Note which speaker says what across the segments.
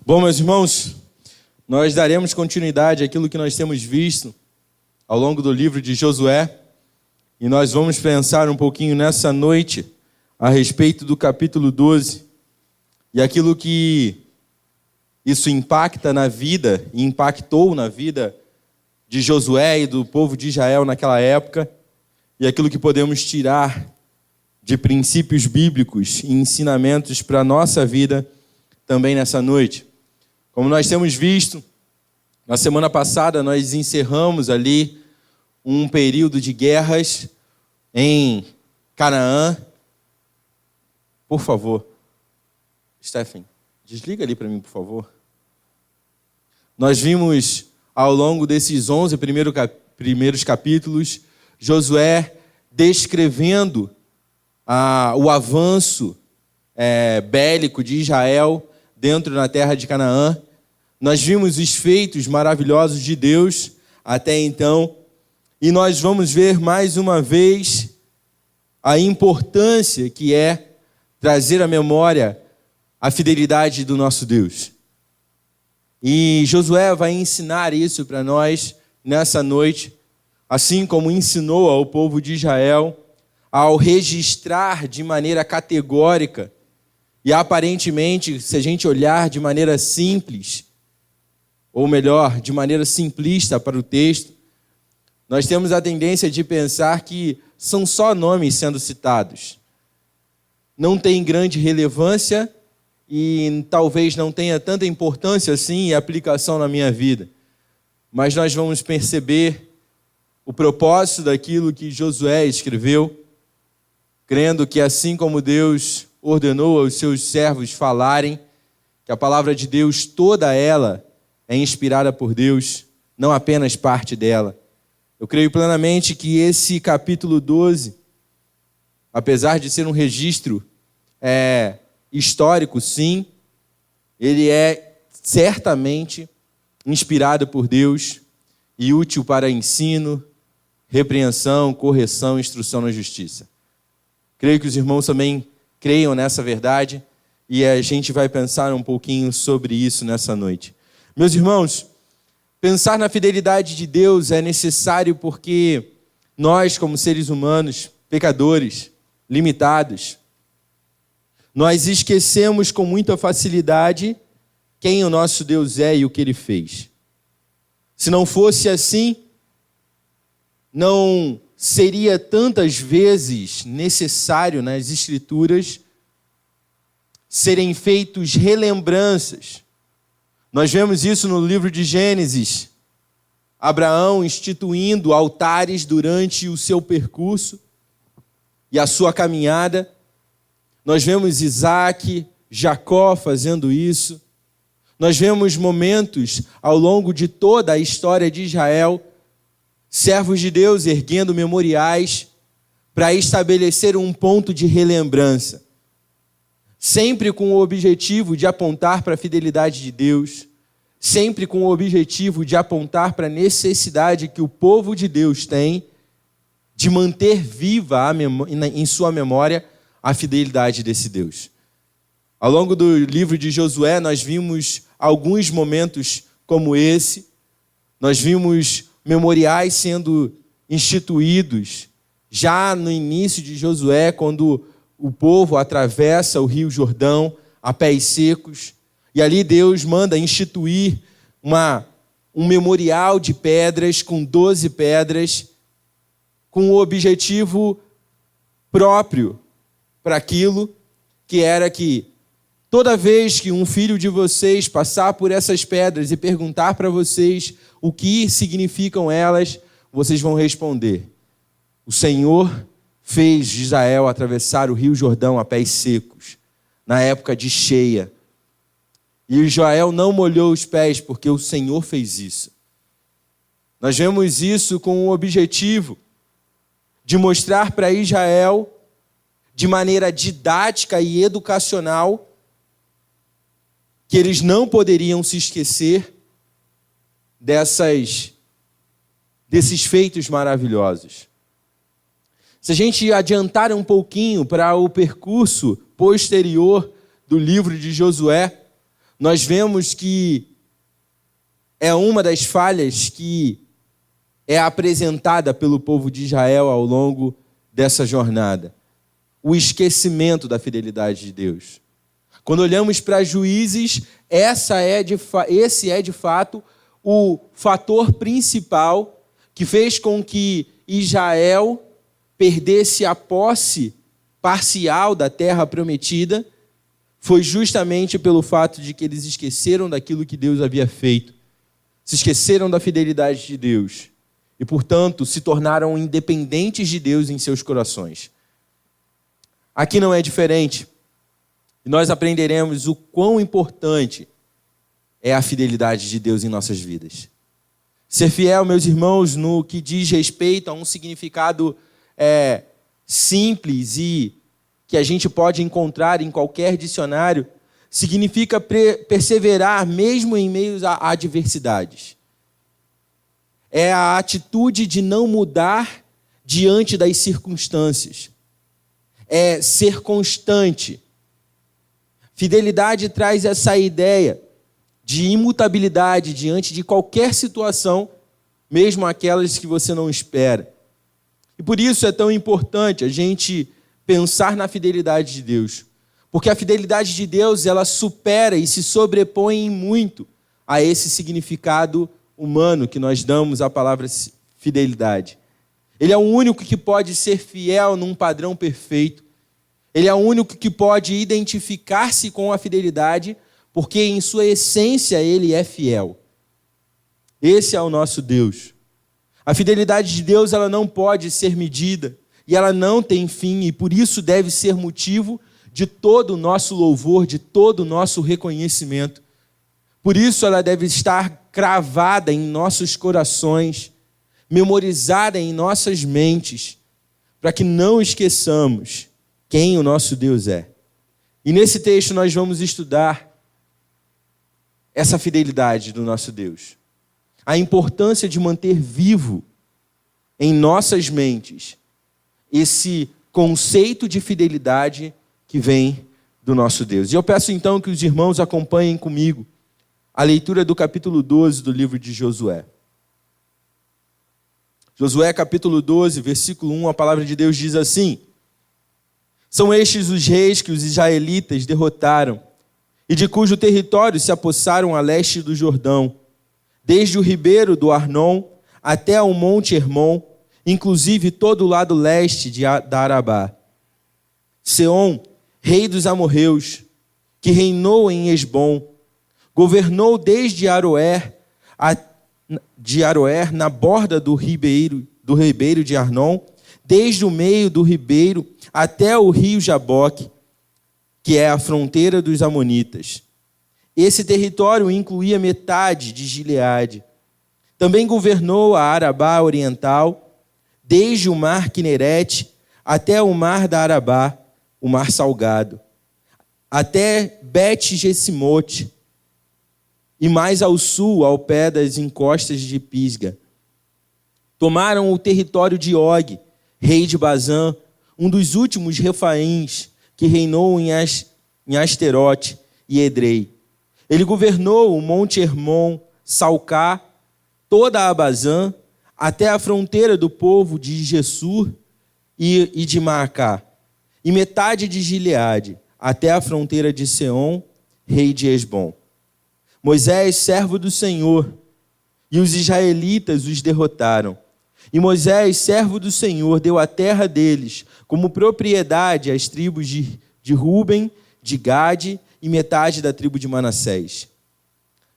Speaker 1: Bom, meus irmãos, nós daremos continuidade àquilo que nós temos visto ao longo do livro de Josué e nós vamos pensar um pouquinho nessa noite a respeito do capítulo 12 e aquilo que isso impacta na vida e impactou na vida de Josué e do povo de Israel naquela época e aquilo que podemos tirar de princípios bíblicos e ensinamentos para a nossa vida também nessa noite. Como nós temos visto, na semana passada nós encerramos ali um período de guerras em Canaã. Por favor, Stephen, desliga ali para mim, por favor. Nós vimos ao longo desses 11 primeiros capítulos, Josué descrevendo o avanço bélico de Israel dentro da terra de Canaã. Nós vimos os feitos maravilhosos de Deus até então, e nós vamos ver mais uma vez a importância que é trazer à memória a fidelidade do nosso Deus. E Josué vai ensinar isso para nós nessa noite, assim como ensinou ao povo de Israel, ao registrar de maneira categórica e aparentemente, se a gente olhar de maneira simples, ou melhor, de maneira simplista para o texto, nós temos a tendência de pensar que são só nomes sendo citados. Não tem grande relevância e talvez não tenha tanta importância assim e aplicação na minha vida. Mas nós vamos perceber o propósito daquilo que Josué escreveu, crendo que assim como Deus ordenou aos seus servos falarem, que a palavra de Deus, toda ela, é inspirada por Deus, não apenas parte dela. Eu creio plenamente que esse capítulo 12, apesar de ser um registro histórico, sim, ele é certamente inspirado por Deus e útil para ensino, repreensão, correção e instrução na justiça. Creio que os irmãos também creiam nessa verdade e a gente vai pensar um pouquinho sobre isso nessa noite. Meus irmãos, pensar na fidelidade de Deus é necessário porque nós, como seres humanos, pecadores, limitados, nós esquecemos com muita facilidade quem o nosso Deus é e o que Ele fez. Se não fosse assim, não seria tantas vezes necessário nas Escrituras serem feitos relembranças. Nós vemos isso no livro de Gênesis. Abraão instituindo altares durante o seu percurso e a sua caminhada. Nós vemos Isaac, Jacó fazendo isso. Nós vemos momentos ao longo de toda a história de Israel, servos de Deus erguendo memoriais para estabelecer um ponto de relembrança. Sempre com o objetivo de apontar para a fidelidade de Deus, sempre com o objetivo de apontar para a necessidade que o povo de Deus tem de manter viva em sua memória a fidelidade desse Deus. Ao longo do livro de Josué, nós vimos alguns momentos como esse. Nós vimos memoriais sendo instituídos já no início de Josué, quando o povo atravessa o rio Jordão a pés secos. E ali Deus manda instituir um memorial de pedras, com 12 pedras, com o objetivo próprio para aquilo que era que toda vez que um filho de vocês passar por essas pedras e perguntar para vocês o que significam elas, vocês vão responder: o Senhor fez Israel atravessar o rio Jordão a pés secos, na época de cheia. E Israel não molhou os pés, porque o Senhor fez isso. Nós vemos isso com o objetivo de mostrar para Israel, de maneira didática e educacional, que eles não poderiam se esquecer desses feitos maravilhosos. Se a gente adiantar um pouquinho para o percurso posterior do livro de Josué, nós vemos que é uma das falhas que é apresentada pelo povo de Israel ao longo dessa jornada. O esquecimento da fidelidade de Deus. Quando olhamos para Juízes, esse é de fato o fator principal que fez com que Israel perdesse a posse parcial da terra prometida, foi justamente pelo fato de que eles esqueceram daquilo que Deus havia feito, se esqueceram da fidelidade de Deus e, portanto, se tornaram independentes de Deus em seus corações. Aqui não é diferente. E nós aprenderemos o quão importante é a fidelidade de Deus em nossas vidas. Ser fiel, meus irmãos, no que diz respeito a um significado simples e que a gente pode encontrar em qualquer dicionário, significa perseverar mesmo em meio a adversidades. É a atitude de não mudar diante das circunstâncias. É ser constante. Fidelidade traz essa ideia de imutabilidade diante de qualquer situação, mesmo aquelas que você não espera. E por isso é tão importante a gente pensar na fidelidade de Deus. Porque a fidelidade de Deus, ela supera e se sobrepõe muito a esse significado humano que nós damos à palavra fidelidade. Ele é o único que pode ser fiel num padrão perfeito. Ele é o único que pode identificar-se com a fidelidade, porque em sua essência ele é fiel. Esse é o nosso Deus. A fidelidade de Deus, ela não pode ser medida e ela não tem fim, e por isso deve ser motivo de todo o nosso louvor, de todo o nosso reconhecimento. Por isso ela deve estar cravada em nossos corações, memorizada em nossas mentes, para que não esqueçamos quem o nosso Deus é. E nesse texto nós vamos estudar essa fidelidade do nosso Deus. A importância de manter vivo em nossas mentes esse conceito de fidelidade que vem do nosso Deus. E eu peço então que os irmãos acompanhem comigo a leitura do capítulo 12 do livro de Josué. Josué capítulo 12, versículo 1, a palavra de Deus diz assim: são estes os reis que os israelitas derrotaram e de cujo território se apossaram a leste do Jordão, desde o ribeiro do Arnon até ao monte Hermon, inclusive todo o lado leste da Arabá. Seom, rei dos amorreus, que reinou em Esbom, governou desde Aroer na borda do ribeiro de Arnon, desde o meio do ribeiro até o rio Jaboque, que é a fronteira dos amonitas. Esse território incluía metade de Gileade. Também governou a Arabá oriental, desde o mar Quinerete até o mar da Arabá, o mar salgado, até Bet-Gesimote, e mais ao sul, ao pé das encostas de Pisga. Tomaram o território de Og, rei de Bazã, um dos últimos refaíns que reinou em Asterote e Edrei. Ele governou o monte Hermon, Salcá, toda a Bazã, até a fronteira do povo de Gessur e de Maacá, e metade de Gileade, até a fronteira de Seom, rei de Esbom. Moisés, servo do Senhor, e os israelitas os derrotaram. E Moisés, servo do Senhor, deu a terra deles como propriedade às tribos de Ruben, de Gade e metade da tribo de Manassés.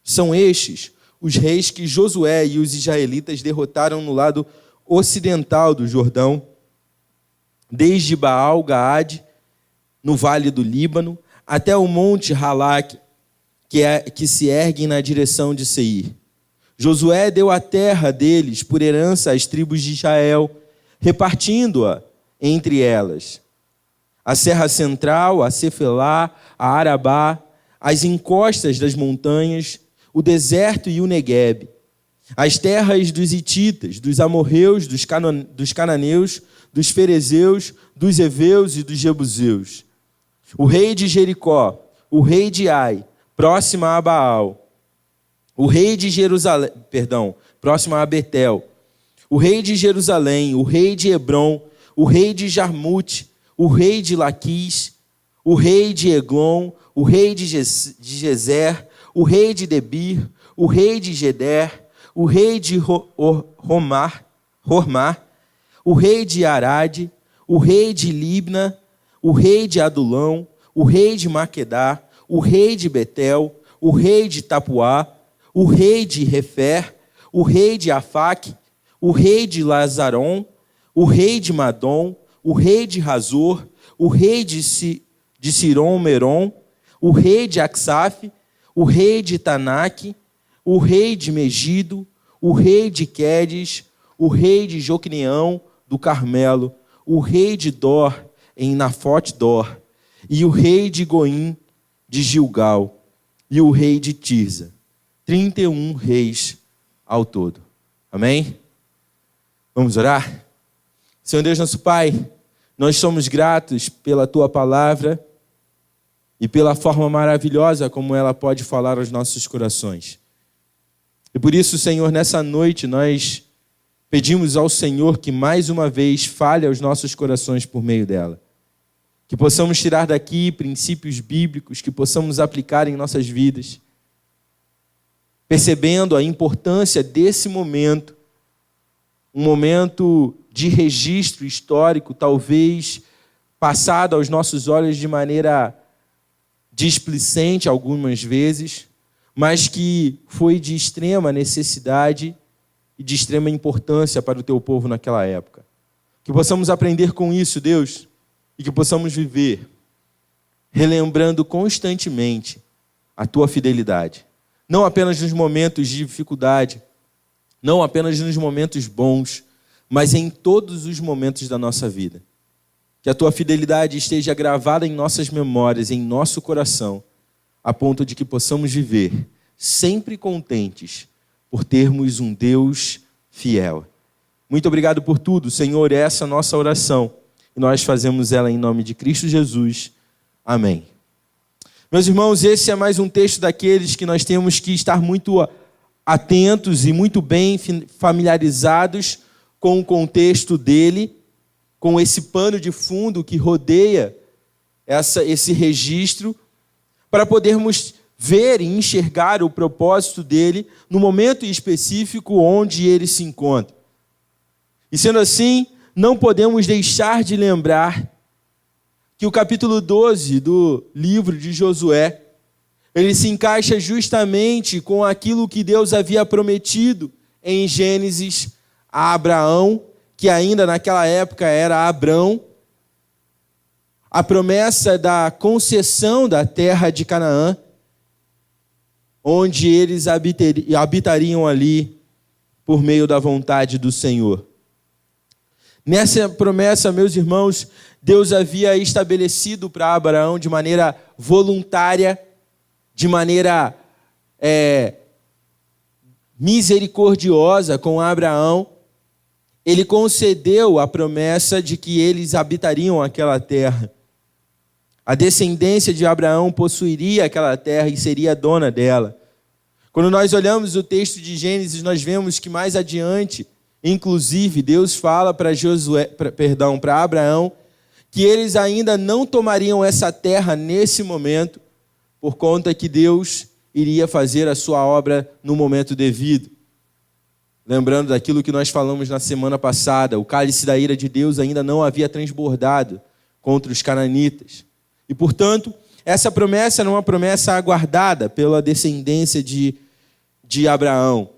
Speaker 1: São estes os reis que Josué e os israelitas derrotaram no lado ocidental do Jordão, desde Baal-Gaade, no vale do Líbano, até o monte Halac, que se ergue na direção de Seir. Josué deu a terra deles por herança às tribos de Israel, repartindo-a entre elas: a Serra Central, a Cefelá, a Arabá, as encostas das montanhas, o deserto e o Neguebe, as terras dos hititas, dos amorreus, dos cananeus, dos ferezeus, dos heveus e dos jebuseus. O rei de Jericó, o rei de Ai, próxima a Baal. O rei de Jerusalém, próxima a Betel. O rei de Jerusalém, o rei de Hebrom, o rei de Jarmute, o rei de Laquis, o rei de Eglon, o rei de Gezer, o rei de Debir, o rei de Geder, o rei de Hormar, o rei de Arade, o rei de Libna, o rei de Adulão, o rei de Maquedá, o rei de Betel, o rei de Tapuá, o rei de Refer, o rei de Afaque, o rei de Lazaron, o rei de Madom, o rei de Razor, o rei de Sirom-Meron, o rei de Aksaf, o rei de Tanaque, o rei de Megido, o rei de Quedes, o rei de Joqueneão do Carmelo, o rei de Dor em Nafote-Dor, e o rei de Goim de Gilgal, e o rei de Tirza. 31 reis ao todo. Amém? Vamos orar? Senhor Deus, nosso Pai, nós somos gratos pela Tua palavra e pela forma maravilhosa como ela pode falar aos nossos corações. E por isso, Senhor, nessa noite nós pedimos ao Senhor que mais uma vez fale aos nossos corações por meio dela. Que possamos tirar daqui princípios bíblicos, que possamos aplicar em nossas vidas, percebendo a importância desse momento, um momento de registro histórico, talvez passado aos nossos olhos de maneira displicente algumas vezes, mas que foi de extrema necessidade e de extrema importância para o teu povo naquela época. Que possamos aprender com isso, Deus, e que possamos viver relembrando constantemente a tua fidelidade. Não apenas nos momentos de dificuldade, não apenas nos momentos bons, mas em todos os momentos da nossa vida. Que a tua fidelidade esteja gravada em nossas memórias, em nosso coração, a ponto de que possamos viver sempre contentes por termos um Deus fiel. Muito obrigado por tudo, Senhor, essa é a nossa oração. E nós fazemos ela em nome de Cristo Jesus. Amém. Meus irmãos, esse é mais um texto daqueles que nós temos que estar muito atentos e muito bem familiarizados com o contexto dele, com esse pano de fundo que rodeia esse registro, para podermos ver e enxergar o propósito dele no momento específico onde ele se encontra. E sendo assim, não podemos deixar de lembrar que o capítulo 12 do livro de Josué, ele se encaixa justamente com aquilo que Deus havia prometido em Gênesis a Abraão, que ainda naquela época era Abrão, a promessa da concessão da terra de Canaã, onde eles habitariam ali por meio da vontade do Senhor. Nessa promessa, meus irmãos, Deus havia estabelecido para Abraão de maneira voluntária, de maneira misericordiosa com Abraão. Ele concedeu a promessa de que eles habitariam aquela terra. A descendência de Abraão possuiria aquela terra e seria dona dela. Quando nós olhamos o texto de Gênesis, nós vemos que mais adiante, inclusive, Deus fala para Abraão que eles ainda não tomariam essa terra nesse momento, por conta que Deus iria fazer a sua obra no momento devido. Lembrando daquilo que nós falamos na semana passada, o cálice da ira de Deus ainda não havia transbordado contra os cananitas. E, portanto, essa promessa era uma promessa aguardada pela descendência de Abraão.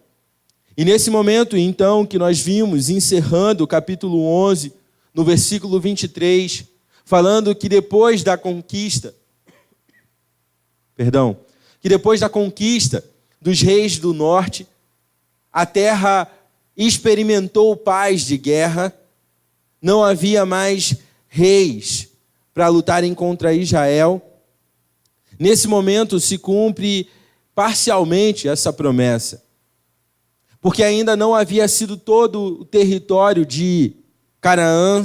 Speaker 1: E nesse momento, então, que nós vimos, encerrando o capítulo 11, no versículo 23, falando que depois da conquista dos reis do norte, a terra experimentou paz de guerra, não havia mais reis para lutarem contra Israel. Nesse momento se cumpre parcialmente essa promessa, porque ainda não havia sido todo o território de Canaã,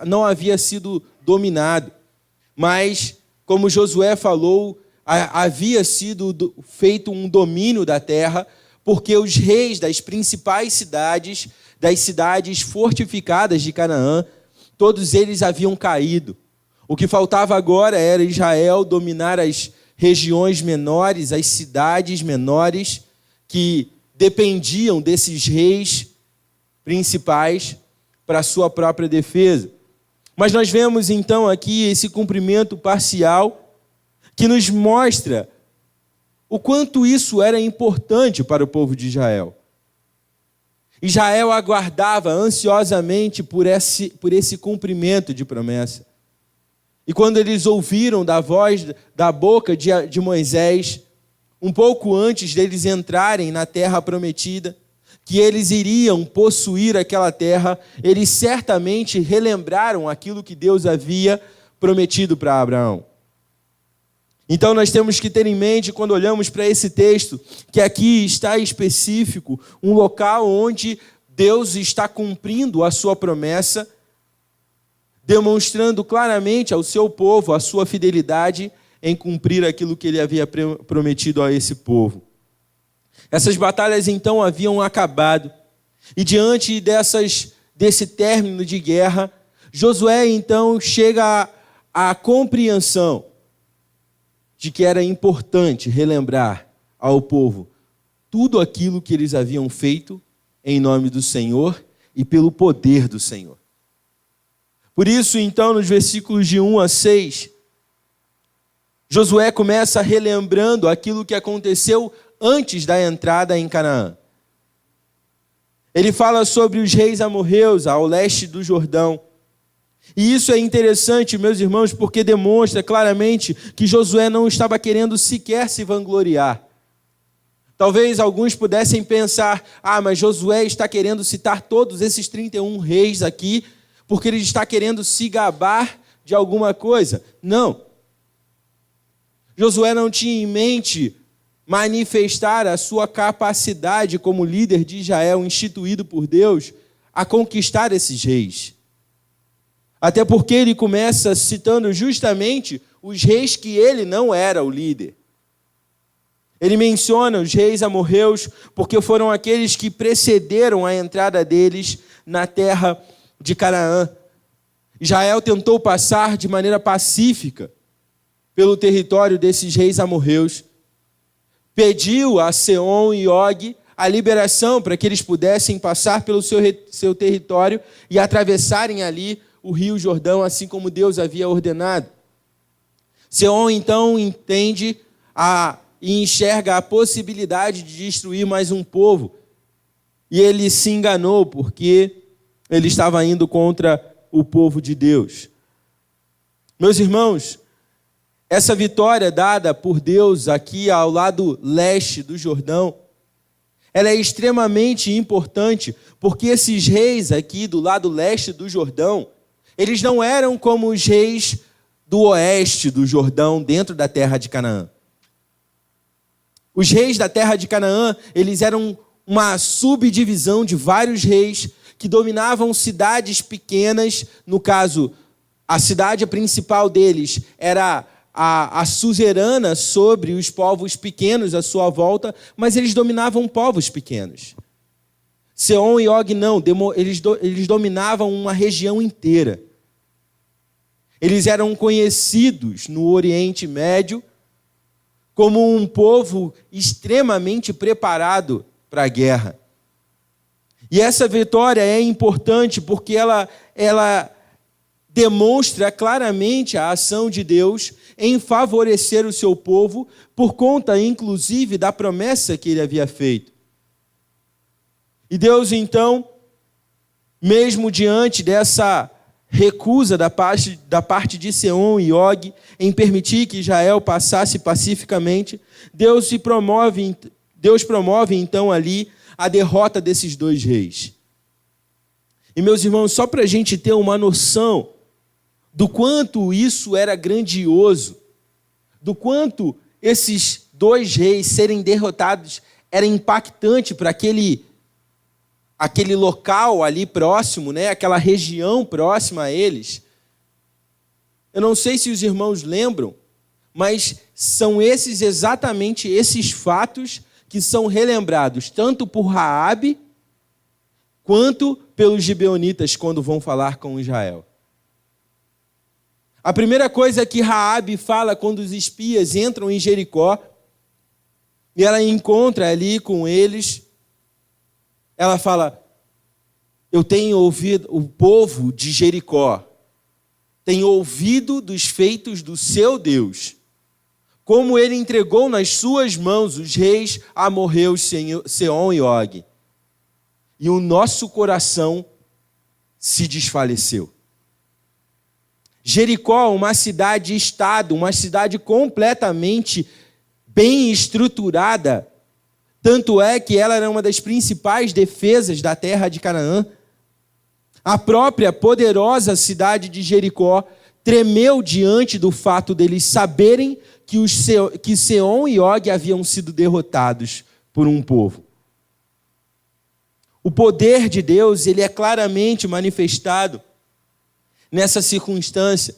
Speaker 1: não havia sido dominado, mas, como Josué falou, havia sido feito um domínio da terra, porque os reis das principais cidades, das cidades fortificadas de Canaã, todos eles haviam caído. O que faltava agora era Israel dominar as regiões menores, as cidades menores, que dependiam desses reis principais para a sua própria defesa. Mas nós vemos então aqui esse cumprimento parcial que nos mostra o quanto isso era importante para o povo de Israel. Israel aguardava ansiosamente por esse cumprimento de promessa. E quando eles ouviram da voz, da boca de Moisés, um pouco antes deles entrarem na terra prometida, que eles iriam possuir aquela terra, eles certamente relembraram aquilo que Deus havia prometido para Abraão. Então nós temos que ter em mente, quando olhamos para esse texto, que aqui está específico um local onde Deus está cumprindo a sua promessa, demonstrando claramente ao seu povo a sua fidelidade em cumprir aquilo que ele havia prometido a esse povo. Essas batalhas então haviam acabado, e diante desse término de guerra, Josué então chega à compreensão de que era importante relembrar ao povo tudo aquilo que eles haviam feito em nome do Senhor e pelo poder do Senhor. Por isso, então, nos versículos de 1 a 6, Josué começa relembrando aquilo que aconteceu antes da entrada em Canaã. Ele fala sobre os reis amorreus ao leste do Jordão. E isso é interessante, meus irmãos, porque demonstra claramente que Josué não estava querendo sequer se vangloriar. Talvez alguns pudessem pensar, mas Josué está querendo citar todos esses 31 reis aqui, porque ele está querendo se gabar de alguma coisa. Não. Josué não tinha em mente manifestar a sua capacidade como líder de Israel, instituído por Deus, a conquistar esses reis. Até porque ele começa citando justamente os reis que ele não era o líder. Ele menciona os reis amorreus porque foram aqueles que precederam a entrada deles na terra de Canaã. Israel tentou passar de maneira pacífica pelo território desses reis amorreus. Pediu a Seom e Og a liberação para que eles pudessem passar pelo seu território e atravessarem ali o rio Jordão, assim como Deus havia ordenado. Seom então entende e enxerga a possibilidade de destruir mais um povo. E ele se enganou porque ele estava indo contra o povo de Deus. Meus irmãos, essa vitória dada por Deus aqui ao lado leste do Jordão, ela é extremamente importante, porque esses reis aqui do lado leste do Jordão, eles não eram como os reis do oeste do Jordão, dentro da terra de Canaã. Os reis da terra de Canaã, eles eram uma subdivisão de vários reis que dominavam cidades pequenas. No caso, a cidade principal deles era a suzerana sobre os povos pequenos à sua volta, mas eles dominavam povos pequenos. Seom e Og não, eles dominavam uma região inteira. Eles eram conhecidos no Oriente Médio como um povo extremamente preparado para a guerra. E essa vitória é importante porque ela demonstra claramente a ação de Deus em favorecer o seu povo, por conta, inclusive, da promessa que ele havia feito. E Deus, então, mesmo diante dessa recusa da parte de Seom e Og em permitir que Israel passasse pacificamente, Deus promove então ali a derrota desses dois reis. E meus irmãos, só para a gente ter uma noção do quanto isso era grandioso, do quanto esses dois reis serem derrotados era impactante para aquele local ali próximo, né? Aquela região próxima a eles. Eu não sei se os irmãos lembram, mas são exatamente esses fatos que são relembrados tanto por Raabe quanto pelos gibeonitas quando vão falar com Israel. A primeira coisa que Raabe fala quando os espias entram em Jericó, e ela encontra ali com eles, ela fala: eu tenho ouvido, o povo de Jericó tem ouvido dos feitos do seu Deus, como ele entregou nas suas mãos os reis amorreus Seom e Og, e o nosso coração se desfaleceu. Jericó, uma cidade-estado, uma cidade completamente bem estruturada, tanto é que ela era uma das principais defesas da terra de Canaã. A própria poderosa cidade de Jericó tremeu diante do fato deles saberem que Seom e Og haviam sido derrotados por um povo. O poder de Deus, ele é claramente manifestado nessa circunstância.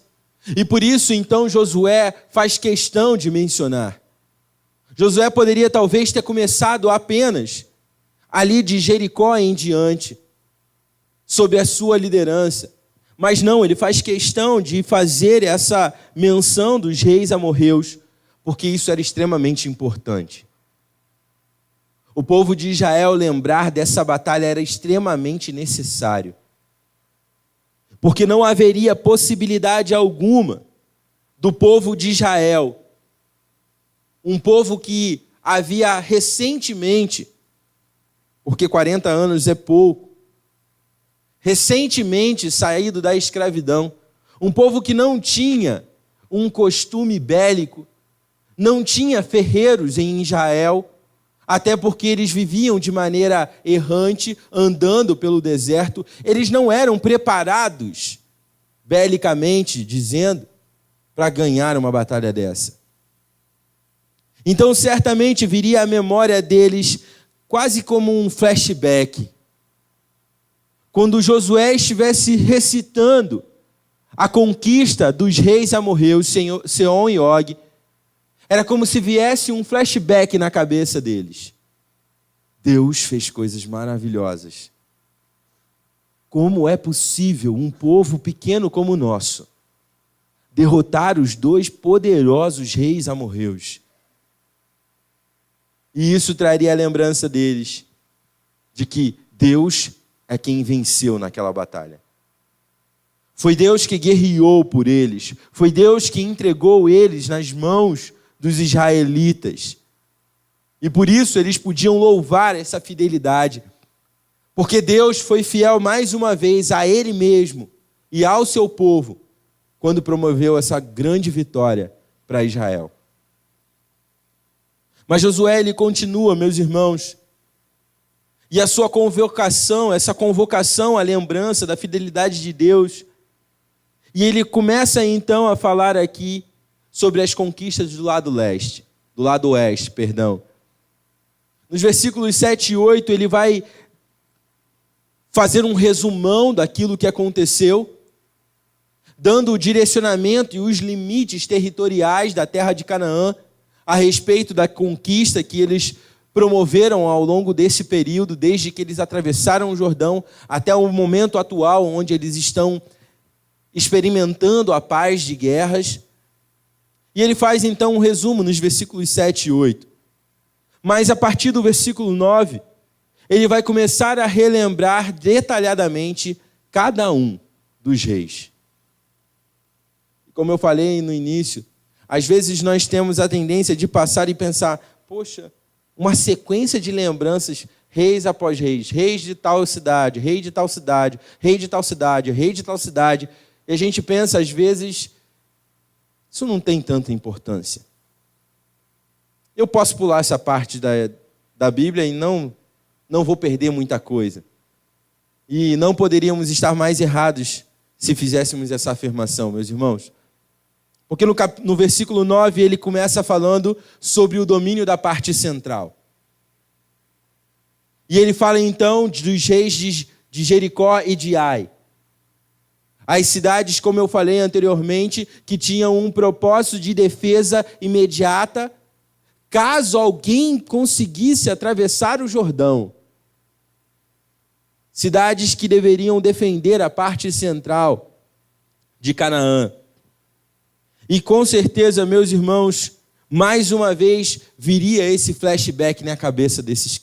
Speaker 1: E por isso, então, Josué faz questão de mencionar. Josué poderia talvez ter começado apenas ali de Jericó em diante, sob a sua liderança. Mas não, ele faz questão de fazer essa menção dos reis amorreus, porque isso era extremamente importante. O povo de Israel lembrar dessa batalha era extremamente necessário, porque não haveria possibilidade alguma do povo de Israel, um povo que havia recentemente, porque 40 anos é pouco, recentemente saído da escravidão, um povo que não tinha um costume bélico, não tinha ferreiros em Israel, até porque eles viviam de maneira errante, andando pelo deserto. Eles não eram preparados, belicamente dizendo, para ganhar uma batalha dessa. Então, certamente viria à memória deles quase como um flashback. Quando Josué estivesse recitando a conquista dos reis amorreus, Seom e Og, era como se viesse um flashback na cabeça deles. Deus fez coisas maravilhosas. Como é possível um povo pequeno como o nosso derrotar os dois poderosos reis amorreus? E isso traria a lembrança deles de que Deus é quem venceu naquela batalha. Foi Deus que guerreou por eles. Foi Deus que entregou eles nas mãos dos israelitas. E por isso eles podiam louvar essa fidelidade. Porque Deus foi fiel mais uma vez a Ele mesmo e ao seu povo, quando promoveu essa grande vitória para Israel. Mas Josué, ele continua, meus irmãos, e a sua convocação, essa convocação à lembrança da fidelidade de Deus, e ele começa então a falar aqui sobre as conquistas do lado oeste. Nos versículos 7 e 8, ele vai fazer um resumão daquilo que aconteceu, dando o direcionamento e os limites territoriais da terra de Canaã, a respeito da conquista que eles promoveram ao longo desse período, desde que eles atravessaram o Jordão até o momento atual, onde eles estão experimentando a paz de guerras. E ele faz então um resumo nos versículos 7 e 8. Mas a partir do versículo 9, ele vai começar a relembrar detalhadamente cada um dos reis. Como eu falei no início, às vezes nós temos a tendência de passar e pensar, poxa, uma sequência de lembranças, reis após reis de tal cidade, rei de tal cidade, rei de tal cidade, rei de tal cidade. E a gente pensa, às vezes, isso não tem tanta importância. Eu posso pular essa parte da Bíblia e não vou perder muita coisa. E não poderíamos estar mais errados se fizéssemos essa afirmação, meus irmãos. Porque no versículo 9 ele começa falando sobre o domínio da parte central. E ele fala então dos reis de Jericó e de Ai. As cidades, como eu falei anteriormente, que tinham um propósito de defesa imediata, caso alguém conseguisse atravessar o Jordão. Cidades que deveriam defender a parte central de Canaã. E com certeza, meus irmãos, mais uma vez viria esse flashback na cabeça desses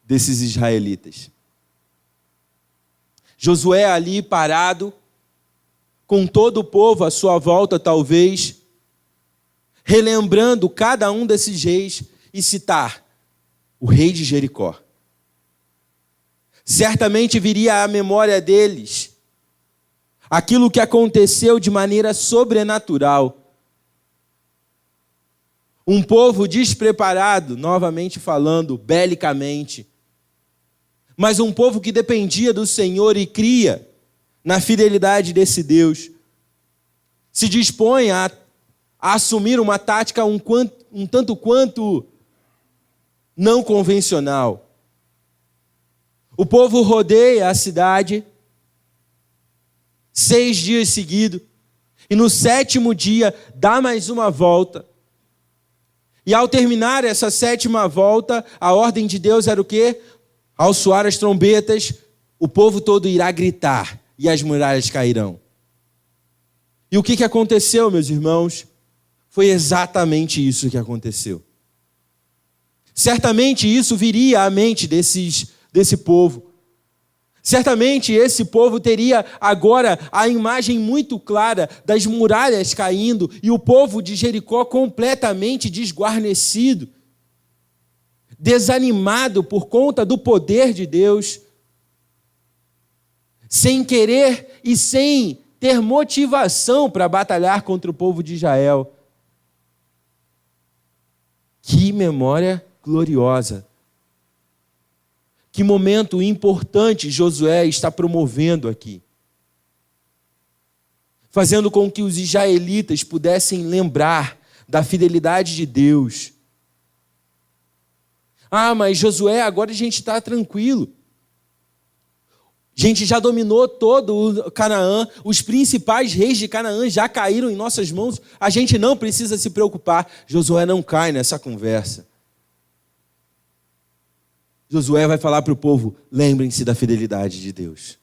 Speaker 1: israelitas. Josué ali parado, com todo o povo à sua volta, talvez, relembrando cada um desses reis e citar o rei de Jericó. Certamente viria à memória deles aquilo que aconteceu de maneira sobrenatural. Um povo despreparado, novamente falando, belicamente, mas um povo que dependia do Senhor e cria na fidelidade desse Deus, se dispõe a assumir uma tática um tanto quanto não convencional. O povo rodeia a cidade 6 dias seguidos, e no 7º dia dá mais uma volta. E ao terminar essa 7ª volta, a ordem de Deus era o quê? Ao soar as trombetas, o povo todo irá gritar e as muralhas cairão. E o que aconteceu, meus irmãos? Foi exatamente isso que aconteceu. Certamente isso viria à mente desse povo. Certamente esse povo teria agora a imagem muito clara das muralhas caindo e o povo de Jericó completamente desguarnecido, desanimado por conta do poder de Deus, sem querer e sem ter motivação para batalhar contra o povo de Israel. Que memória gloriosa! Que momento importante Josué está promovendo aqui, fazendo com que os israelitas pudessem lembrar da fidelidade de Deus. Ah, mas Josué, agora a gente está tranquilo. A gente já dominou todo o Canaã, os principais reis de Canaã já caíram em nossas mãos, a gente não precisa se preocupar. Josué não cai nessa conversa. Josué vai falar para o povo, lembrem-se da fidelidade de Deus.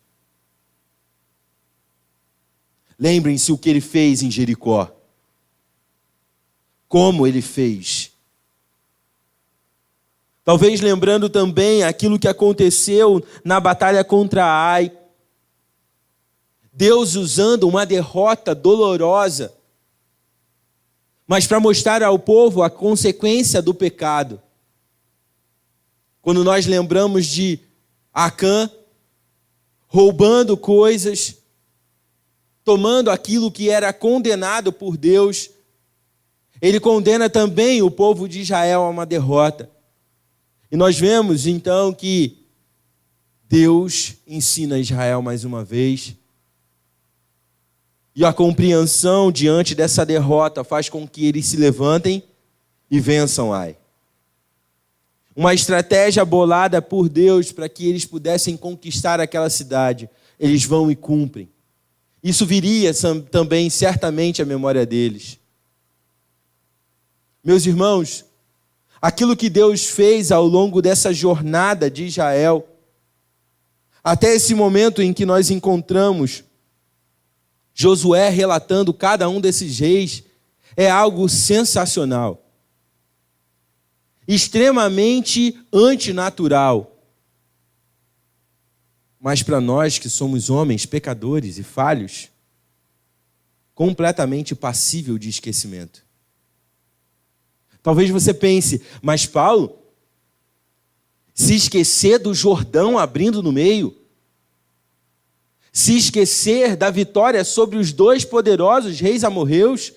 Speaker 1: Lembrem-se o que ele fez em Jericó. Como ele fez. Talvez lembrando também aquilo que aconteceu na batalha contra Ai. Deus usando uma derrota dolorosa, mas para mostrar ao povo a consequência do pecado. Quando nós lembramos de Acã roubando coisas, tomando aquilo que era condenado por Deus, ele condena também o povo de Israel a uma derrota. E nós vemos então que Deus ensina Israel mais uma vez, e a compreensão diante dessa derrota faz com que eles se levantem e vençam Ai. Uma estratégia bolada por Deus para que eles pudessem conquistar aquela cidade. Eles vão e cumprem. Isso viria também certamente à memória deles. Meus irmãos, aquilo que Deus fez ao longo dessa jornada de Israel, até esse momento em que nós encontramos Josué relatando cada um desses reis, é algo sensacional. Extremamente antinatural. Mas para nós que somos homens pecadores e falhos, completamente passível de esquecimento. Talvez você pense, mas Paulo, se esquecer do Jordão abrindo no meio, se esquecer da vitória sobre os 2 poderosos reis amorreus,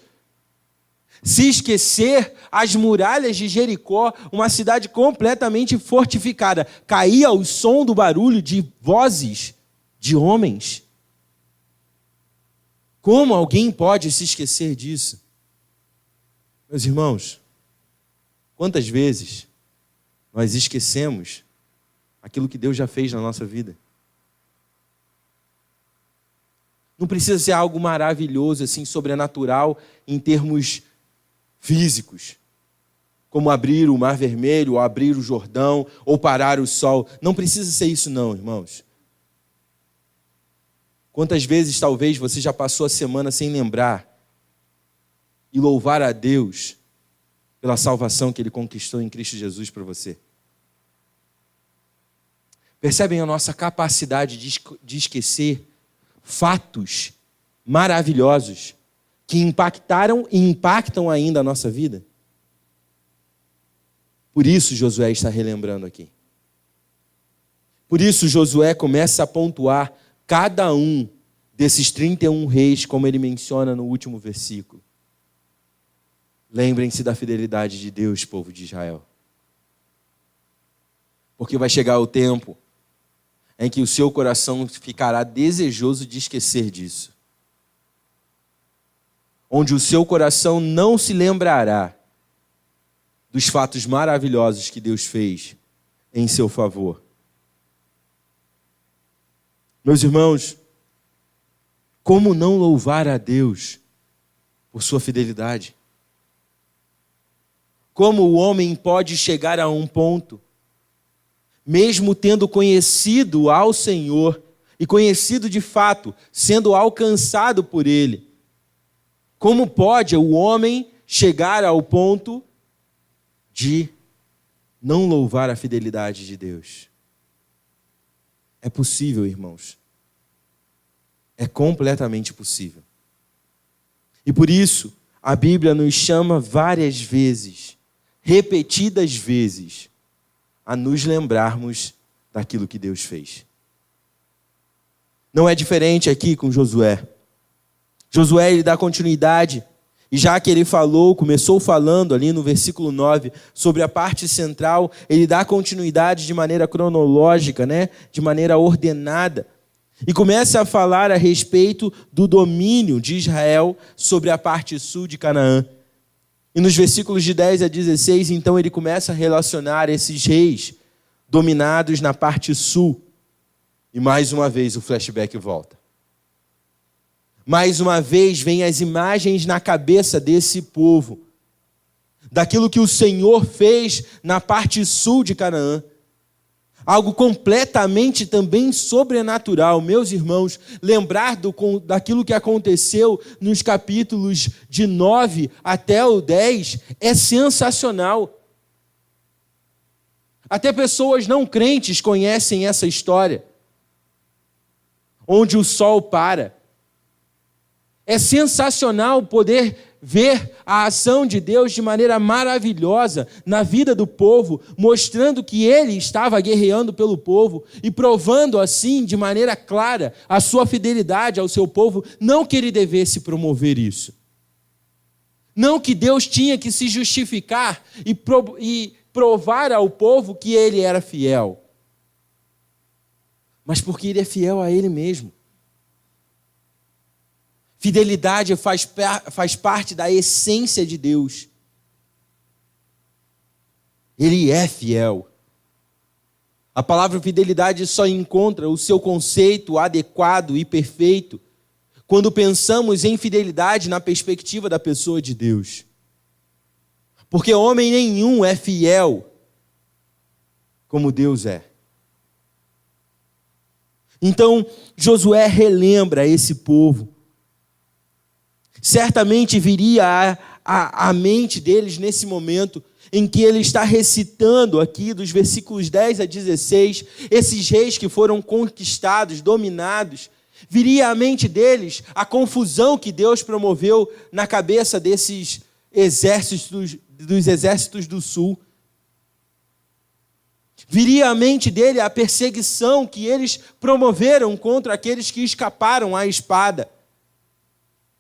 Speaker 1: se esquecer as muralhas de Jericó, uma cidade completamente fortificada, caía ao som do barulho de vozes de homens. Como alguém pode se esquecer disso? Meus irmãos, quantas vezes nós esquecemos aquilo que Deus já fez na nossa vida? Não precisa ser algo maravilhoso, assim, sobrenatural, em termos físicos. Como abrir o Mar Vermelho, ou abrir o Jordão, ou parar o sol. Não precisa ser isso não, irmãos. Quantas vezes, talvez, você já passou a semana sem lembrar e louvar a Deus pela salvação que Ele conquistou em Cristo Jesus para você? Percebem a nossa capacidade de esquecer fatos maravilhosos que impactaram e impactam ainda a nossa vida? Por isso Josué está relembrando aqui. Por isso Josué começa a pontuar cada um desses 31 reis, como ele menciona no último versículo. Lembrem-se da fidelidade de Deus, povo de Israel. Porque vai chegar o tempo em que o seu coração ficará desejoso de esquecer disso. Onde o seu coração não se lembrará dos fatos maravilhosos que Deus fez em seu favor. Meus irmãos, como não louvar a Deus por sua fidelidade? Como o homem pode chegar a um ponto, mesmo tendo conhecido ao Senhor, e conhecido de fato, sendo alcançado por Ele, como pode o homem chegar ao ponto de não louvar a fidelidade de Deus? É possível, irmãos. É completamente possível. E por isso, a Bíblia nos chama várias vezes, repetidas vezes, a nos lembrarmos daquilo que Deus fez. Não é diferente aqui com Josué. Josué, ele dá continuidade, e já que ele começou falando ali no versículo 9, sobre a parte central, ele dá continuidade de maneira cronológica, de maneira ordenada, e começa a falar a respeito do domínio de Israel sobre a parte sul de Canaã. E nos versículos de 10 a 16, então ele começa a relacionar esses reis dominados na parte sul. E mais uma vez o flashback volta. Mais uma vez vem as imagens na cabeça desse povo, daquilo que o Senhor fez na parte sul de Canaã. Algo completamente também sobrenatural. Meus irmãos, lembrar daquilo que aconteceu nos capítulos de 9 até o 10 é sensacional. Até pessoas não crentes conhecem essa história, onde o sol para. É sensacional poder ver a ação de Deus de maneira maravilhosa na vida do povo, mostrando que Ele estava guerreando pelo povo e provando assim, de maneira clara, a sua fidelidade ao seu povo. Não que Ele devesse promover isso. Não que Deus tinha que se justificar e provar ao povo que Ele era fiel. Mas porque Ele é fiel a Ele mesmo. Fidelidade faz parte da essência de Deus. Ele é fiel. A palavra fidelidade só encontra o seu conceito adequado e perfeito quando pensamos em fidelidade na perspectiva da pessoa de Deus. Porque homem nenhum é fiel como Deus é. Então, Josué relembra esse povo. Certamente viria à mente deles nesse momento em que ele está recitando aqui dos versículos 10 a 16, esses reis que foram conquistados, dominados, viria à mente deles a confusão que Deus promoveu na cabeça desses exércitos, dos exércitos do sul. Viria à mente dele a perseguição que eles promoveram contra aqueles que escaparam à espada.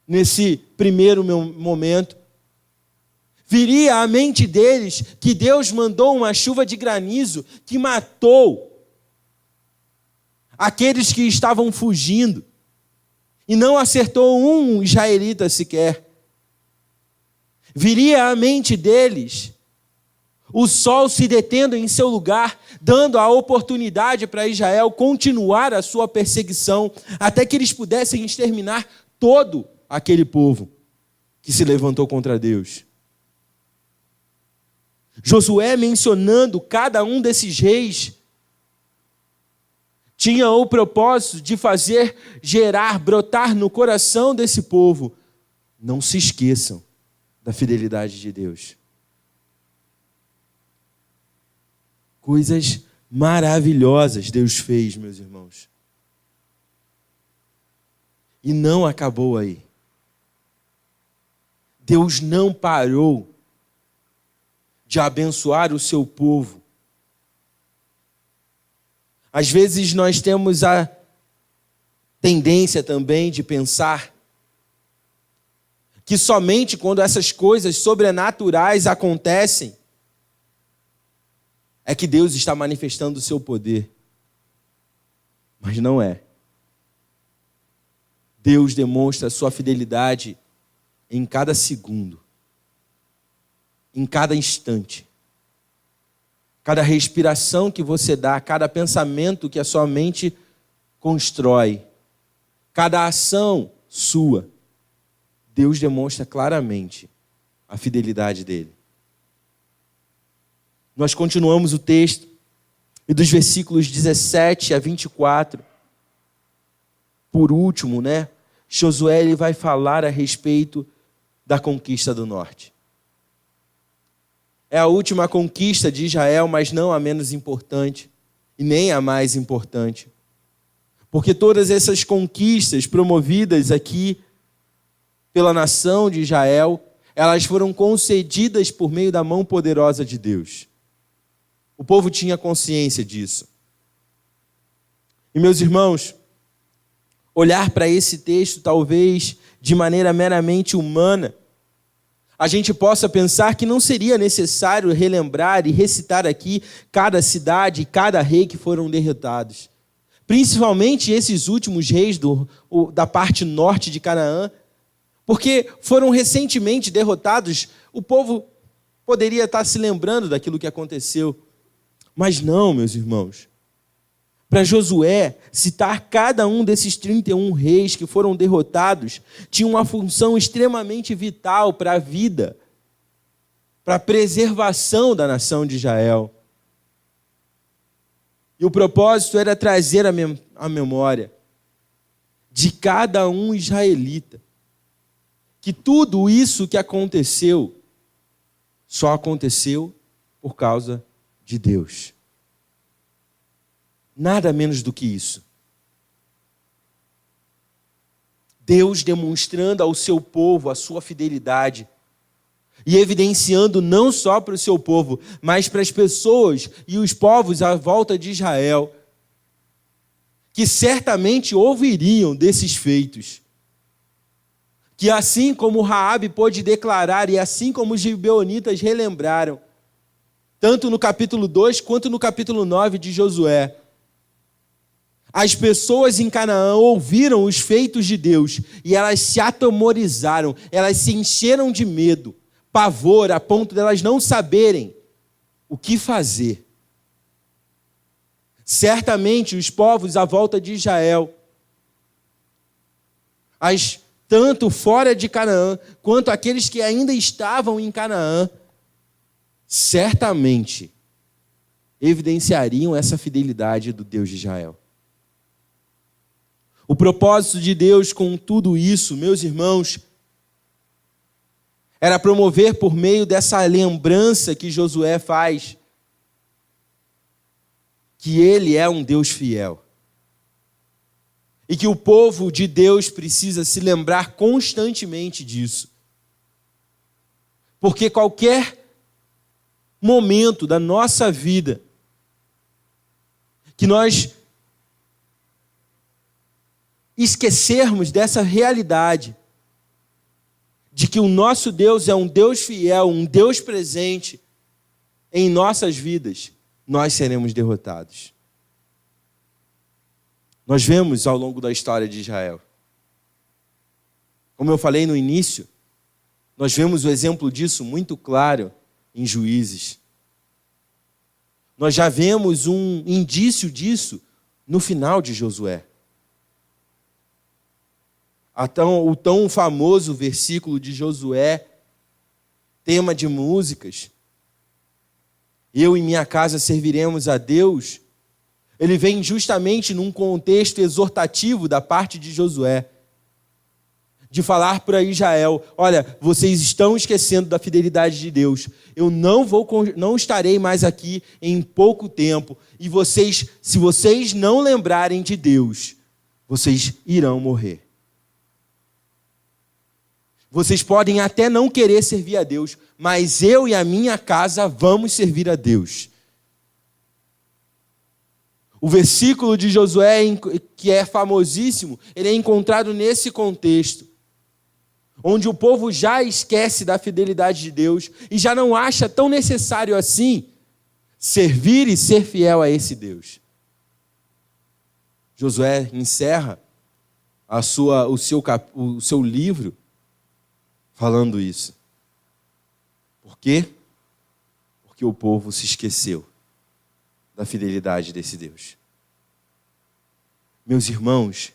Speaker 1: Nesse primeiro momento, viria à mente deles que Deus mandou uma chuva de granizo que matou aqueles que estavam fugindo e não acertou um israelita sequer. Viria à mente deles o sol se detendo em seu lugar, dando a oportunidade para Israel continuar a sua perseguição, até que eles pudessem exterminar todo aquele povo que se levantou contra Deus. Josué, mencionando cada um desses reis, tinha o propósito de fazer brotar no coração desse povo: não se esqueçam da fidelidade de Deus. Coisas maravilhosas Deus fez, meus irmãos. E não acabou aí. Deus não parou de abençoar o seu povo. Às vezes nós temos a tendência também de pensar que somente quando essas coisas sobrenaturais acontecem é que Deus está manifestando o seu poder. Mas não é. Deus demonstra a sua fidelidade em cada segundo, em cada instante. Cada respiração que você dá, cada pensamento que a sua mente constrói, cada ação sua, Deus demonstra claramente a fidelidade dele. Nós continuamos o texto, e dos versículos 17 a 24, por último, Josué ele vai falar a respeito da conquista do norte. É a última conquista de Israel, mas não a menos importante, e nem a mais importante. Porque todas essas conquistas promovidas aqui pela nação de Israel, elas foram concedidas por meio da mão poderosa de Deus. O povo tinha consciência disso. E, meus irmãos, olhar para esse texto, talvez de maneira meramente humana, a gente possa pensar que não seria necessário relembrar e recitar aqui cada cidade e cada rei que foram derrotados. Principalmente esses últimos reis da parte norte de Canaã, porque foram recentemente derrotados. O povo poderia estar se lembrando daquilo que aconteceu. Mas não, meus irmãos. Para Josué, citar cada um desses 31 reis que foram derrotados tinha uma função extremamente vital para a vida, para a preservação da nação de Israel. E o propósito era trazer a memória de cada um israelita que tudo isso que aconteceu só aconteceu por causa de Deus. Nada menos do que isso. Deus demonstrando ao seu povo a sua fidelidade e evidenciando não só para o seu povo, mas para as pessoas e os povos à volta de Israel, que certamente ouviriam desses feitos. Que assim como Raabe pôde declarar e assim como os gibeonitas relembraram, tanto no capítulo 2 quanto no capítulo 9 de Josué, as pessoas em Canaã ouviram os feitos de Deus e elas se atemorizaram, elas se encheram de medo, pavor, a ponto de elas não saberem o que fazer. Certamente os povos à volta de Israel, tanto fora de Canaã, quanto aqueles que ainda estavam em Canaã, certamente evidenciariam essa fidelidade do Deus de Israel. O propósito de Deus com tudo isso, meus irmãos, era promover por meio dessa lembrança que Josué faz, que ele é um Deus fiel. E que o povo de Deus precisa se lembrar constantemente disso. Porque qualquer momento da nossa vida que nós esquecermos dessa realidade de que o nosso Deus é um Deus fiel, um Deus presente em nossas vidas, nós seremos derrotados. Nós vemos ao longo da história de Israel. Como eu falei no início, nós vemos o exemplo disso muito claro em Juízes. Nós já vemos um indício disso no final de Josué. O tão famoso versículo de Josué, tema de músicas, eu e minha casa serviremos a Deus, ele vem justamente num contexto exortativo da parte de Josué, de falar para Israel: olha, vocês estão esquecendo da fidelidade de Deus, eu não estarei mais aqui em pouco tempo, e se vocês não lembrarem de Deus, vocês irão morrer. Vocês podem até não querer servir a Deus, mas eu e a minha casa vamos servir a Deus. O versículo de Josué, que é famosíssimo, ele é encontrado nesse contexto, onde o povo já esquece da fidelidade de Deus e já não acha tão necessário assim servir e ser fiel a esse Deus. Josué encerra o seu livro falando isso. Por quê? Porque o povo se esqueceu da fidelidade desse Deus. Meus irmãos,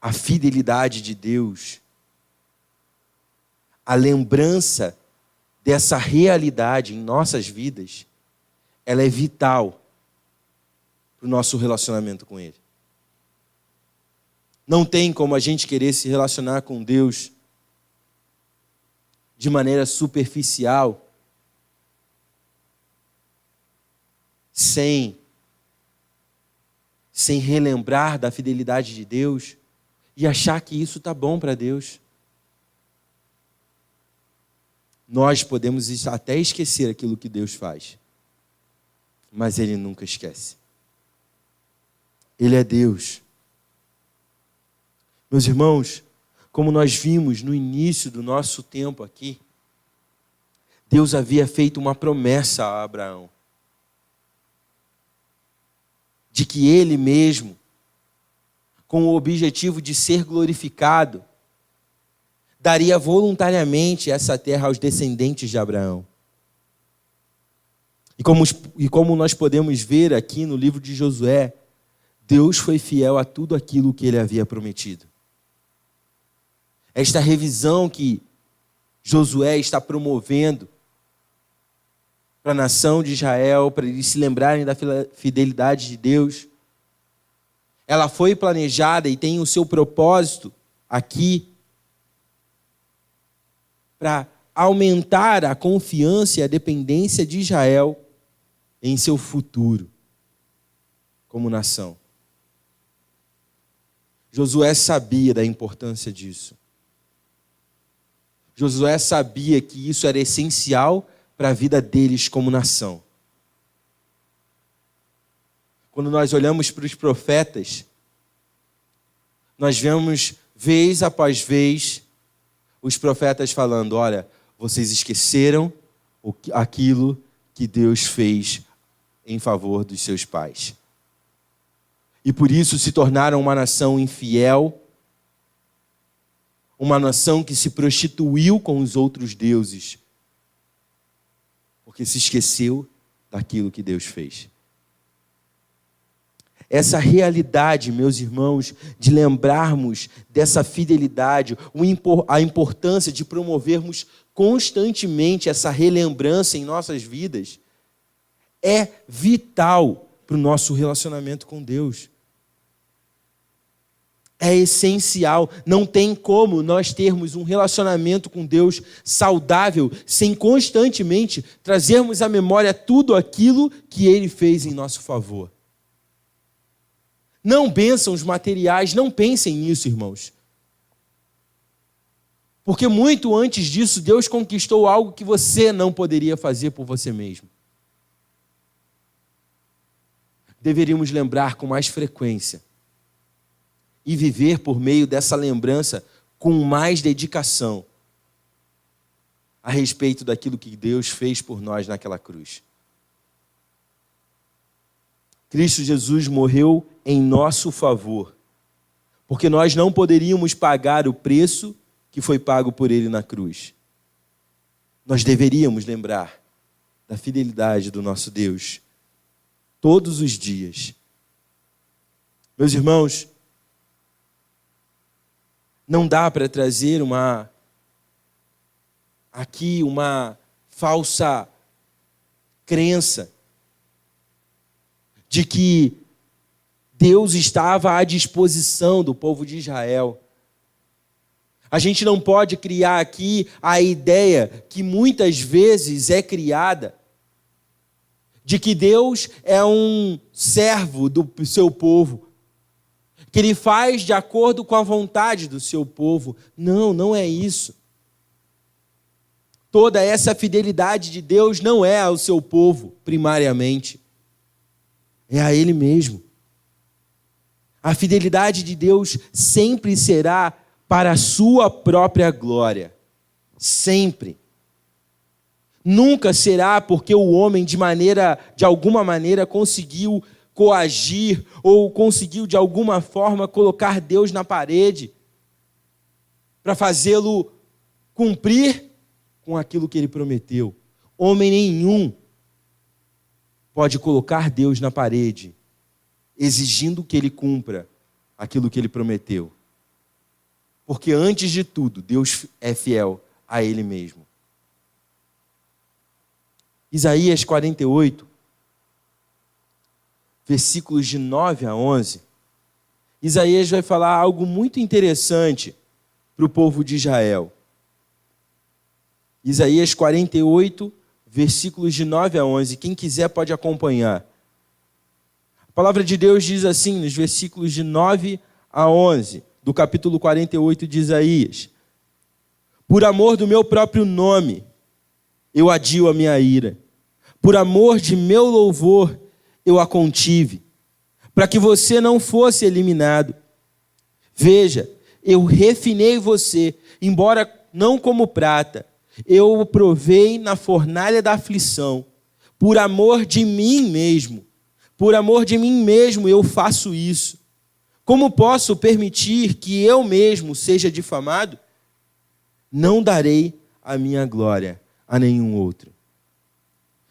Speaker 1: a fidelidade de Deus, a lembrança dessa realidade em nossas vidas, ela é vital para o nosso relacionamento com Ele. Não tem como a gente querer se relacionar com Deus de maneira superficial, sem relembrar da fidelidade de Deus e achar que isso está bom para Deus. Nós podemos até esquecer aquilo que Deus faz, mas Ele nunca esquece. Ele é Deus. Meus irmãos, como nós vimos no início do nosso tempo aqui, Deus havia feito uma promessa a Abraão, de que Ele mesmo, com o objetivo de ser glorificado, daria voluntariamente essa terra aos descendentes de Abraão. E como nós podemos ver aqui no livro de Josué, Deus foi fiel a tudo aquilo que Ele havia prometido. Esta revisão que Josué está promovendo para a nação de Israel, para eles se lembrarem da fidelidade de Deus, ela foi planejada e tem o seu propósito aqui para aumentar a confiança e a dependência de Israel em seu futuro como nação. Josué sabia da importância disso. Josué sabia que isso era essencial para a vida deles como nação. Quando nós olhamos para os profetas, nós vemos vez após vez os profetas falando: olha, vocês esqueceram aquilo que Deus fez em favor dos seus pais. E por isso se tornaram uma nação infiel, uma nação que se prostituiu com os outros deuses, porque se esqueceu daquilo que Deus fez. Essa realidade, meus irmãos, de lembrarmos dessa fidelidade, a importância de promovermos constantemente essa relembrança em nossas vidas, é vital para o nosso relacionamento com Deus. É essencial. Não tem como nós termos um relacionamento com Deus saudável sem constantemente trazermos à memória tudo aquilo que Ele fez em nosso favor. Não bênçãos materiais, não pensem nisso, irmãos. Porque muito antes disso, Deus conquistou algo que você não poderia fazer por você mesmo. Deveríamos lembrar com mais frequência e viver por meio dessa lembrança com mais dedicação a respeito daquilo que Deus fez por nós naquela cruz. Cristo Jesus morreu em nosso favor, porque nós não poderíamos pagar o preço que foi pago por Ele na cruz. Nós deveríamos lembrar da fidelidade do nosso Deus. Todos os dias. Meus irmãos, não dá para trazer uma falsa crença de que Deus estava à disposição do povo de Israel. A gente não pode criar aqui a ideia que muitas vezes é criada de que Deus é um servo do seu povo, que Ele faz de acordo com a vontade do seu povo. Não, não é isso. Toda essa fidelidade de Deus não é ao seu povo, primariamente. É a Ele mesmo. A fidelidade de Deus sempre será para a sua própria glória. Sempre. Nunca será porque o homem, de alguma maneira, conseguiu coagir ou conseguiu, de alguma forma, colocar Deus na parede para fazê-lo cumprir com aquilo que Ele prometeu. Homem nenhum pode colocar Deus na parede, exigindo que Ele cumpra aquilo que Ele prometeu. Porque, antes de tudo, Deus é fiel a Ele mesmo. Isaías 48, versículos de 9 a 11, Isaías vai falar algo muito interessante para o povo de Israel. Isaías 48, versículos de 9 a 11. Quem quiser pode acompanhar. A palavra de Deus diz assim, nos versículos de 9 a 11, do capítulo 48 de Isaías: Por amor do meu próprio nome, eu adio a minha ira. Por amor de meu louvor, eu a contive, para que você não fosse eliminado. Veja, eu refinei você, embora não como prata. Eu o provei na fornalha da aflição. Por amor de mim mesmo eu faço isso. Como posso permitir que eu mesmo seja difamado? Não darei a minha glória a nenhum outro.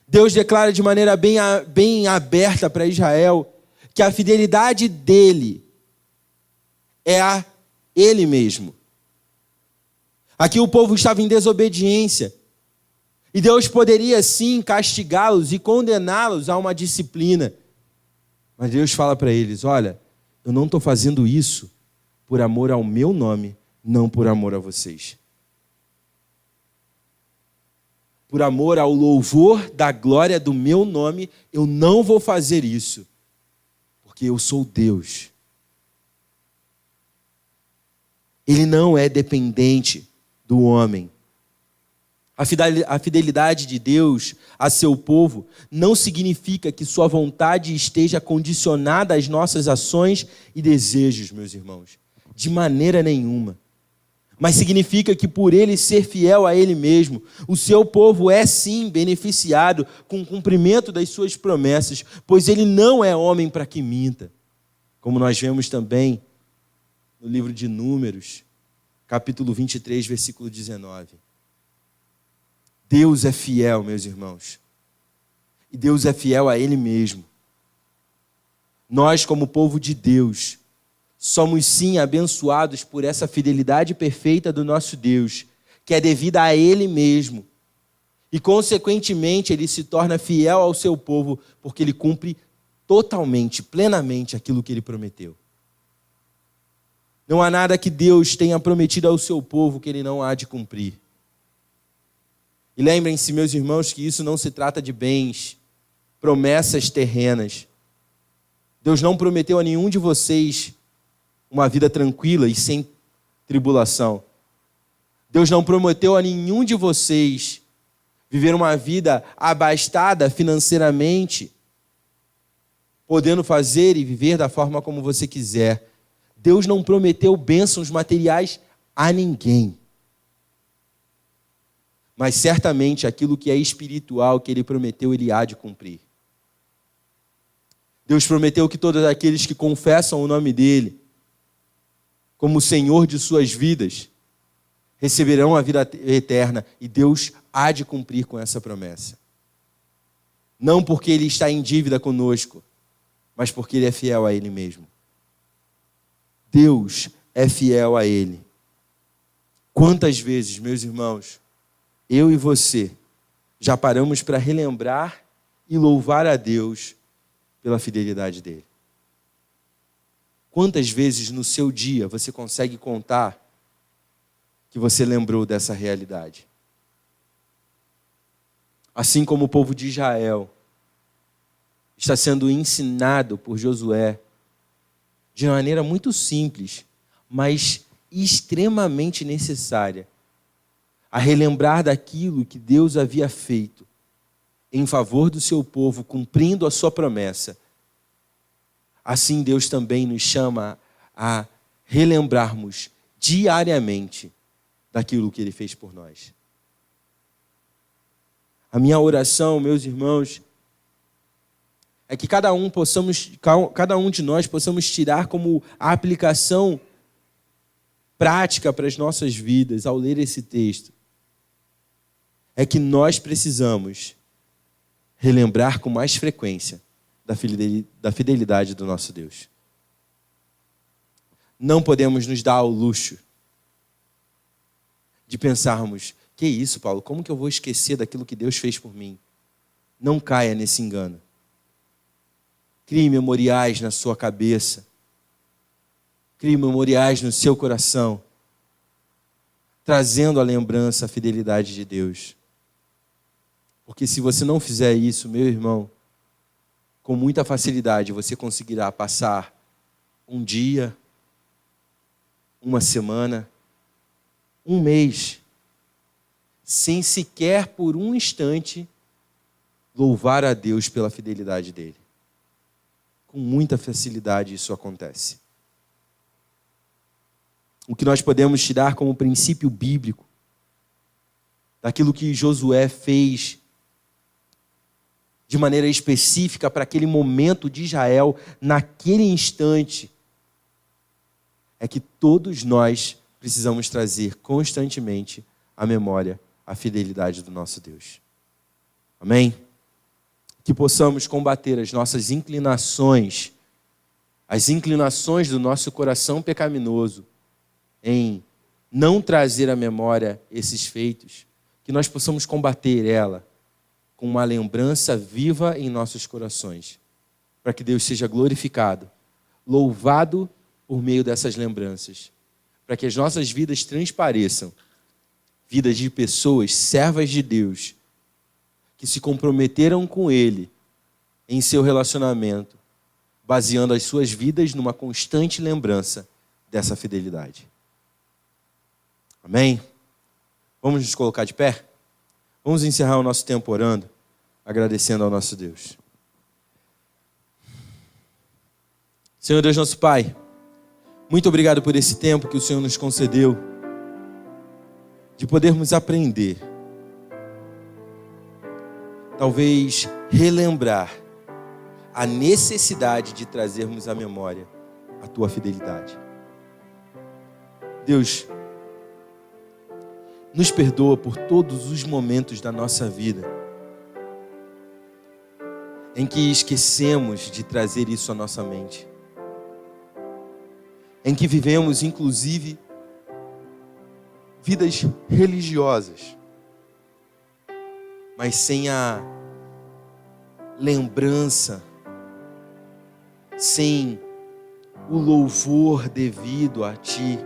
Speaker 1: Deus declara de maneira bem aberta para Israel que a fidelidade dele é a Ele mesmo. Aqui o povo estava em desobediência. E Deus poderia sim castigá-los e condená-los a uma disciplina. Mas Deus fala para eles: olha, eu não estou fazendo isso por amor ao meu nome, não por amor a vocês. Por amor ao louvor da glória do meu nome, eu não vou fazer isso, porque eu sou Deus. Ele não é dependente do homem. A fidelidade de Deus a seu povo não significa que sua vontade esteja condicionada às nossas ações e desejos, meus irmãos. De maneira nenhuma. Mas significa que por ele ser fiel a ele mesmo, o seu povo é sim beneficiado com o cumprimento das suas promessas, pois ele não é homem para que minta. Como nós vemos também no livro de Números, capítulo 23, versículo 19. Deus é fiel, meus irmãos. E Deus é fiel a Ele mesmo. Nós, como povo de Deus, somos sim abençoados por essa fidelidade perfeita do nosso Deus, que é devida a Ele mesmo. E, consequentemente, Ele se torna fiel ao seu povo, porque Ele cumpre totalmente, plenamente aquilo que Ele prometeu. Não há nada que Deus tenha prometido ao seu povo que Ele não há de cumprir. E lembrem-se, meus irmãos, que isso não se trata de bens, promessas terrenas. Deus não prometeu a nenhum de vocês uma vida tranquila e sem tribulação. Deus não prometeu a nenhum de vocês viver uma vida abastada financeiramente, podendo fazer e viver da forma como você quiser. Deus não prometeu bênçãos materiais a ninguém. Mas certamente aquilo que é espiritual, que Ele prometeu, Ele há de cumprir. Deus prometeu que todos aqueles que confessam o nome dEle como o Senhor de suas vidas receberão a vida eterna, e Deus há de cumprir com essa promessa. Não porque Ele está em dívida conosco, mas porque Ele é fiel a Ele mesmo. Deus é fiel a Ele. Quantas vezes, meus irmãos, eu e você já paramos para relembrar e louvar a Deus pela fidelidade dEle? Quantas vezes no seu dia você consegue contar que você lembrou dessa realidade? Assim como o povo de Israel está sendo ensinado por Josué de maneira muito simples, mas extremamente necessária, a relembrar daquilo que Deus havia feito em favor do seu povo, cumprindo a sua promessa. Assim Deus também nos chama a relembrarmos diariamente daquilo que Ele fez por nós. A minha oração, meus irmãos, é que cada um de nós possamos tirar como a aplicação prática para as nossas vidas ao ler esse texto. É que nós precisamos relembrar com mais frequência da fidelidade do nosso Deus. Não podemos nos dar ao luxo de pensarmos: que isso, Paulo, como que eu vou esquecer daquilo que Deus fez por mim? Não caia nesse engano. Crie memoriais na sua cabeça. Crie memoriais no seu coração, trazendo à lembrança a fidelidade de Deus. Porque se você não fizer isso, meu irmão, com muita facilidade você conseguirá passar um dia, uma semana, um mês, sem sequer por um instante louvar a Deus pela fidelidade dele. Com muita facilidade isso acontece. O que nós podemos tirar como princípio bíblico daquilo que Josué fez de maneira específica para aquele momento de Israel, naquele instante, é que todos nós precisamos trazer constantemente à memória a fidelidade do nosso Deus. Amém? Que possamos combater as nossas inclinações, as inclinações do nosso coração pecaminoso, em não trazer à memória esses feitos, que nós possamos combater ela com uma lembrança viva em nossos corações, para que Deus seja glorificado, louvado por meio dessas lembranças, para que as nossas vidas transpareçam, vidas de pessoas servas de Deus, que se comprometeram com Ele em seu relacionamento, baseando as suas vidas numa constante lembrança dessa fidelidade. Amém? Vamos nos colocar de pé? Vamos encerrar o nosso tempo orando, agradecendo ao nosso Deus. Senhor Deus, nosso Pai, muito obrigado por esse tempo que o Senhor nos concedeu, de podermos aprender, talvez relembrar a necessidade de trazermos à memória a Tua fidelidade. Deus, nos perdoa por todos os momentos da nossa vida em que esquecemos de trazer isso à nossa mente, em que vivemos, inclusive, vidas religiosas, mas sem a lembrança, sem o louvor devido a Ti,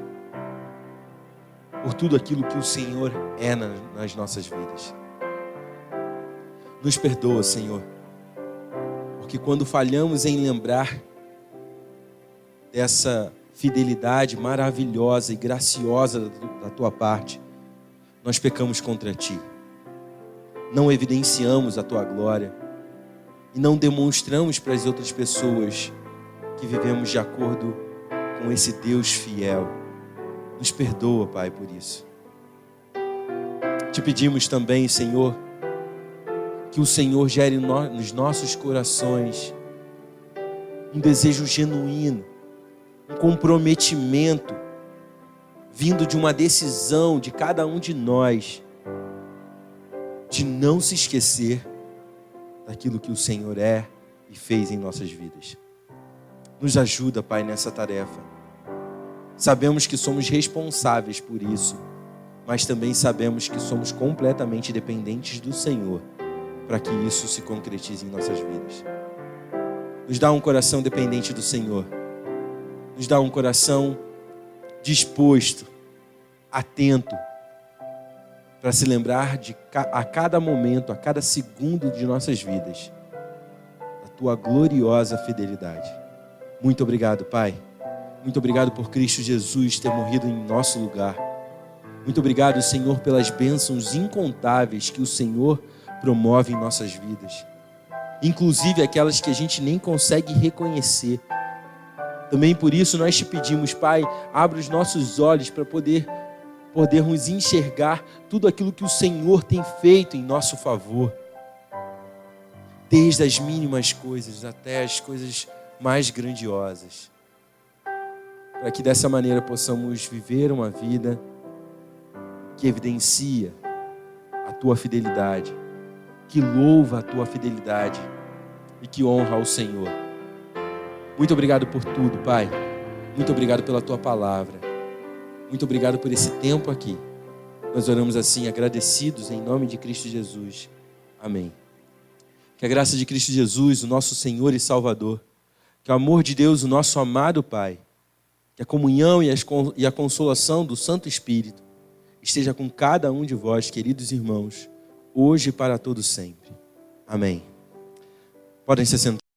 Speaker 1: por tudo aquilo que o Senhor é nas nossas vidas. Nos perdoa, Senhor, porque quando falhamos em lembrar dessa fidelidade maravilhosa e graciosa da Tua parte, nós pecamos contra Ti. Não evidenciamos a Tua glória e não demonstramos para as outras pessoas que vivemos de acordo com esse Deus fiel. Nos perdoa, Pai, por isso. Te pedimos também, Senhor, que o Senhor gere nos nossos corações um desejo genuíno, um comprometimento vindo de uma decisão de cada um de nós de não se esquecer daquilo que o Senhor é e fez em nossas vidas. Nos ajuda, Pai, nessa tarefa. Sabemos que somos responsáveis por isso, mas também sabemos que somos completamente dependentes do Senhor para que isso se concretize em nossas vidas. Nos dá um coração dependente do Senhor. Nos dá um coração disposto, atento, para se lembrar a cada momento, a cada segundo de nossas vidas, da Tua gloriosa fidelidade. Muito obrigado, Pai. Muito obrigado por Cristo Jesus ter morrido em nosso lugar. Muito obrigado, Senhor, pelas bênçãos incontáveis que o Senhor promove em nossas vidas. Inclusive aquelas que a gente nem consegue reconhecer. Também por isso nós te pedimos, Pai, abra os nossos olhos para podermos enxergar tudo aquilo que o Senhor tem feito em nosso favor. Desde as mínimas coisas até as coisas mais grandiosas. Para que dessa maneira possamos viver uma vida que evidencia a Tua fidelidade, que louva a Tua fidelidade e que honra ao Senhor. Muito obrigado por tudo, Pai. Muito obrigado pela Tua palavra. Muito obrigado por esse tempo aqui. Nós oramos assim, agradecidos em nome de Cristo Jesus. Amém. Que a graça de Cristo Jesus, o nosso Senhor e Salvador, que o amor de Deus, o nosso amado Pai, que a comunhão e a consolação do Santo Espírito esteja com cada um de vós, queridos irmãos, hoje e para todo sempre. Amém. Podem se sentar.